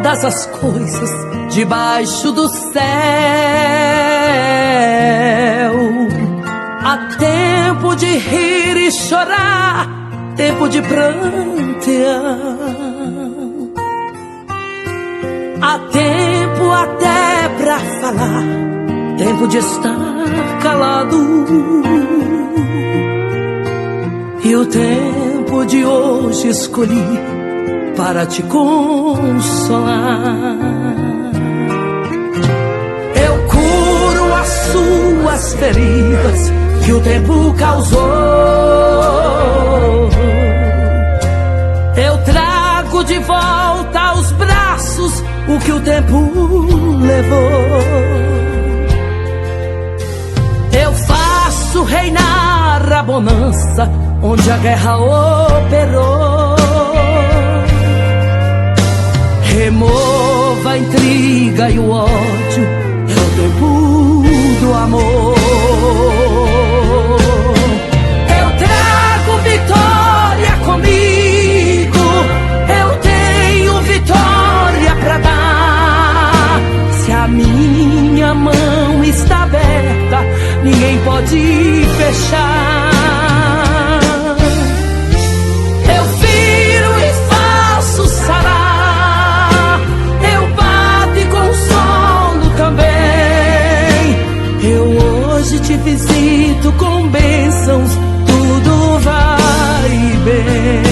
todas as coisas debaixo do céu. Há tempo de rir e chorar, tempo de prantear. Há tempo até pra falar, tempo de estar calado. E o tempo de hoje escolhi para te consolar. Eu curo as suas feridas que o tempo causou. Eu trago de volta aos braços o que o tempo levou. Eu faço reinar a bonança onde a guerra operou. Remova a intriga e o ódio, é o tempo do amor. Eu trago vitória comigo, eu tenho vitória pra dar. Se a minha mão está aberta, ninguém pode fechar. Eu viro e faço sarar, eu bato e consolo também. Eu hoje te visito com bênçãos, tudo vai bem.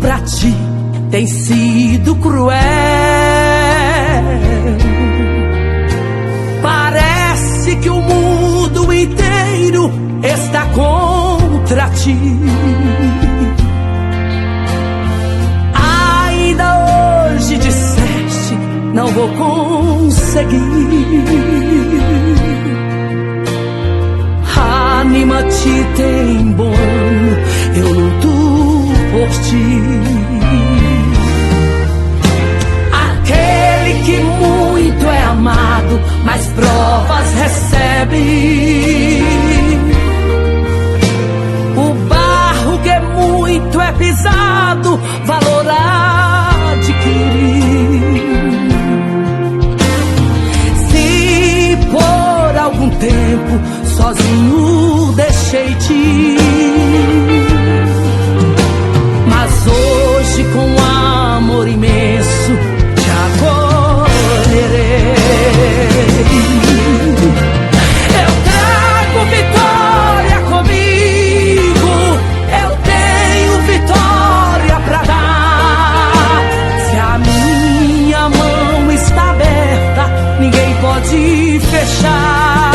Pra ti tem sido cruel. Parece que o mundo inteiro está contra ti. Ainda hoje disseste, não vou conseguir. Anima-te, tem bom ano, eu luto por ti. Aquele que muito é amado, mas provas recebe. O barro que muito é pisado, valor adquire. Se por algum tempo sozinho deixei-te, hoje com amor imenso te acolherei. Eu trago vitória comigo, eu tenho vitória pra dar. Se a minha mão está aberta, ninguém pode fechar.